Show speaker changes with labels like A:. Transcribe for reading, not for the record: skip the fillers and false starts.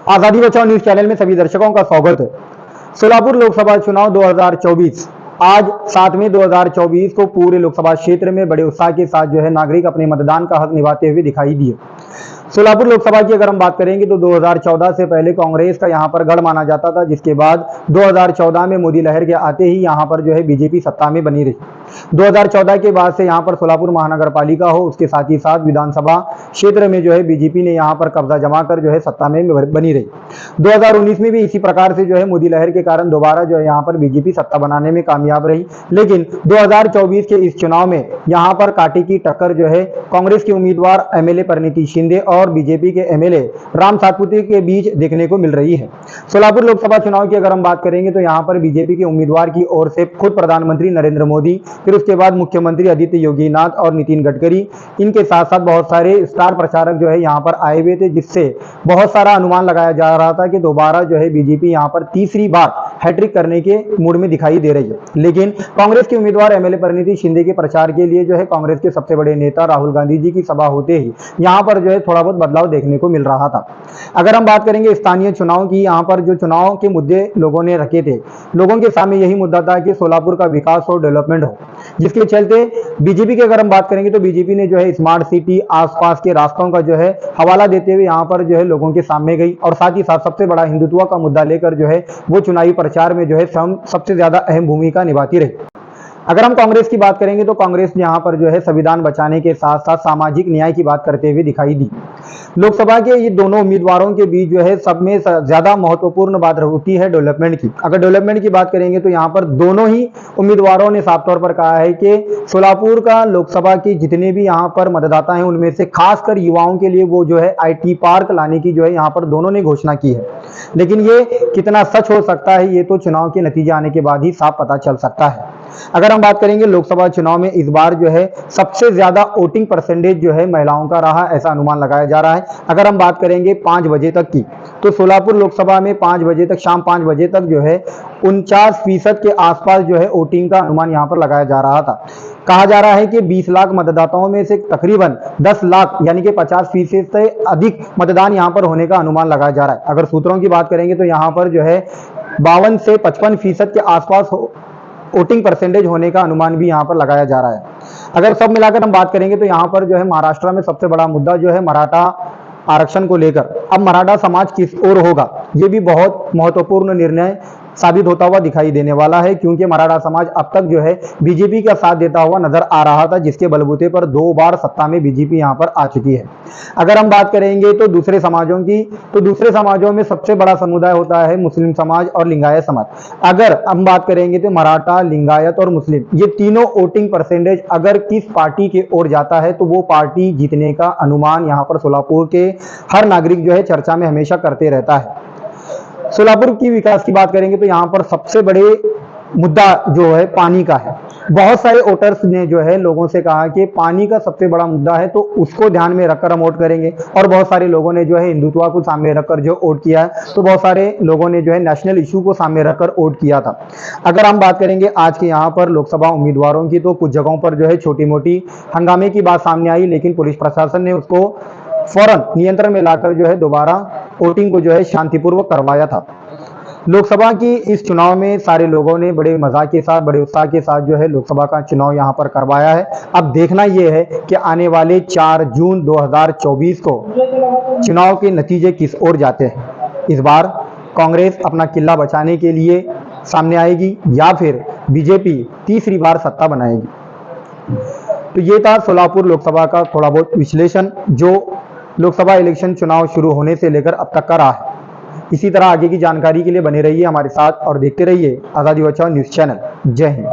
A: आजादी बचाओ news channel में सभी दर्शकों का स्वागत है। सोलापुर लोकसभा चुनाव 2024 आज 7 मई 2024 को पूरे लोकसभा क्षेत्र में बड़े उत्साह के साथ जो है नागरिक अपने मतदान का हक निभाते हुए दिखाई दिए। सोलापुर लोकसभा की अगर हम बात करेंगे तो 2014 से पहले कांग्रेस का यहां पर गढ़ माना जाता था, जिसके बाद 2014 में मोदी लहर के आते ही यहां पर जो है बीजेपी सत्ता में बनी रही। 2014 के बाद से यहां पर सोलापुर महानगर पालिका हो, उसके साथ ही साथ विधानसभा क्षेत्र में जो है बीजेपी ने यहां पर कब्जा जमा कर जो है सत्ता में बनी रही। 2019 में भी इसी प्रकार से जो है मोदी लहर के कारण दोबारा जो है यहां पर बीजेपी सत्ता बनाने में कामयाब रही। लेकिन 2024 के इस चुनाव में यहां पर कांटे की टक्कर जो है कांग्रेस के उम्मीदवार एमएलए परिणीति शिंदे और बीजेपी के एमएलए राम सातपुते के बीच देखने को मिल रही है। सोलापुर लोकसभा चुनाव की अगर हम बात करेंगे तो यहां पर बीजेपी के उम्मीदवार की ओर से खुद प्रधानमंत्री नरेंद्र मोदी, फिर उसके बाद मुख्यमंत्री आदित्य योगीनाथ और नितिन गडकरी, इनके साथ साथ बहुत सारे स्टार प्रचारक जो है यहां पर आए हुए थे, जिससे बहुत सारा अनुमान लगाया जा रहा था कि दोबारा जो है बीजेपी यहां पर तीसरी बार हैट्रिक करने के मूड में दिखाई दे रही है। लेकिन कांग्रेस के उम्मीदवार एमएलए परिणीति शिंदे के प्रचार के लिए जो है कांग्रेस के सबसे बड़े नेता राहुल गांधी जी की सभा होते ही यहां पर जो है थोड़ा बहुत बदलाव देखने को मिल रहा था। अगर हम बात करेंगे स्थानीय चुनाव की, यहां पर जो चुनाव के मुद्दे लोगों ने रखे थे, लोगों के सामने यही मुद्दा था कि सोलापुर का विकास हो, डेवलपमेंट हो, जिसके चलते बीजेपी की अगर हम बात करेंगे तो बीजेपी ने जो है स्मार्ट सिटी, आसपास के रास्तों का जो है हवाला देते हुए यहां पर जो है लोगों के सामने गई और साथ ही साथ सबसे बड़ा हिंदुत्व का मुद्दा लेकर जो है वो चुनावी प्रचार में जो है सबसे ज्यादा अहम भूमिका निभाती रही। अगर हम कांग्रेस की बात करेंगे तो कांग्रेस यहां पर जो है संविधान बचाने के साथ साथ सामाजिक न्याय की बात करते हुए दिखाई दी। लोकसभा के ये दोनों उम्मीदवारों के बीच जो है सब में ज्यादा महत्वपूर्ण बात होती है डेवलपमेंट की। अगर डेवलपमेंट की बात करेंगे तो यहां पर दोनों ही उम्मीदवारों ने साफ तौर पर कहा है कि सोलापुर का लोकसभा के जितने भी यहां पर मतदाता हैं उनमें से खासकर युवाओं के लिए वो जो है आईटी पार्क लाने की जो है यहां पर दोनों ने घोषणा की है। लेकिन ये कितना सच हो सकता है ये तो चुनाव के नतीजे आने के बाद ही साफ पता चल सकता है। अगर हम बात करेंगे लोकसभा चुनाव में इस बार जो है सबसे ज्यादा वोटिंग परसेंटेज जो है महिलाओं का रहा, ऐसा अनुमान लगाया जा रहा है। अगर हम बात करेंगे 5 बजे तक की तो सोलापुर लोकसभा में 5 बजे तक, शाम 5 बजे तक जो है 49% के आसपास जो है वोटिंग का अनुमान यहां पर लगाया जा रहा था। कहा जा रहा है कि 20 लाख मतदाताओं में से तकरीबन 10 लाख यानी कि 50% से अधिक मतदान यहां पर होने का अनुमान लगाया जा रहा है। अगर सूत्रों की बात करेंगे तो यहां पर जो है 52 से 55% के आसपास वोटिंग परसेंटेज होने का अनुमान भी यहां पर लगाया जा रहा है। अगर सब मिलाकर हम बात करेंगे तो यहां पर जो है महाराष्ट्र में सबसे बड़ा मुद्दा जो है मराठा आरक्षण को लेकर, अब मराठा समाज किस ओर होगा ये भी बहुत महत्वपूर्ण निर्णय साबित होता हुआ दिखाई देने वाला है, क्योंकि मराठा समाज अब तक जो है बीजेपी का साथ देता हुआ नजर आ रहा था, जिसके बलबूते पर 2 बार सत्ता में बीजेपी यहां पर आ चुकी है। अगर हम बात करेंगे तो दूसरे समाजों की, तो दूसरे समाजों में सबसे बड़ा समुदाय होता है मुस्लिम समाज और लिंगायत समाज। अगर हम बात करेंगे तो मराठा, लिंगायत और मुस्लिम ये तीनों वोटिंग परसेंटेज अगर किस पार्टी की ओर जाता है तो वो पार्टी जीतने का अनुमान यहां पर सोलापुर के हर नागरिक जो है चर्चा में हमेशा करते रहता है। सोलापुर की विकास की बात करेंगे तो यहां पर सबसे बड़े मुद्दा जो है पानी का है। बहुत सारे वोटर्स ने जो है लोगों से कहा कि पानी का सबसे बड़ा मुद्दा है, तो उसको ध्यान में रखकर हम वोट करेंगे। और बहुत सारे लोगों ने जो है हिंदुत्व को सामने रखकर जो वोट किया है, तो बहुत सारे लोगों ने जो है नेशनल इशू को सामने रखकर वोट किया था। अगर हम बात करेंगे आज के यहाँ पर लोकसभा उम्मीदवारों की, तो कुछ जगहों पर जो है छोटी मोटी हंगामे की बात सामने आई, लेकिन पुलिस प्रशासन ने उसको फौरन नियंत्रण में लाकर जो है दोबारा वोटिंग को जो है शांतिपूर्वक करवाया था। लोकसभा की इस चुनाव में सारे लोगों ने बड़े मजा के साथ, बड़े उत्साह के साथ जो है लोकसभा का चुनाव यहां पर करवाया है। अब देखना यह है कि आने वाले 4 जून 2024 को चुनाव के नतीजे किस ओर जाते हैं। इस बार कांग्रेस अपना किला बचाने के लिए सामने आएगी या फिर बीजेपी तीसरी बार सत्ता बनाएगी। तो ये था सोलापुर लोकसभा का थोड़ा बहुत विश्लेषण जो लोकसभा इलेक्शन चुनाव शुरू होने से लेकर अब तक का रहा है। इसी तरह आगे की जानकारी के लिए बने रहिए हमारे साथ और देखते रहिए आजादी बचाओ न्यूज चैनल। जय हिंद।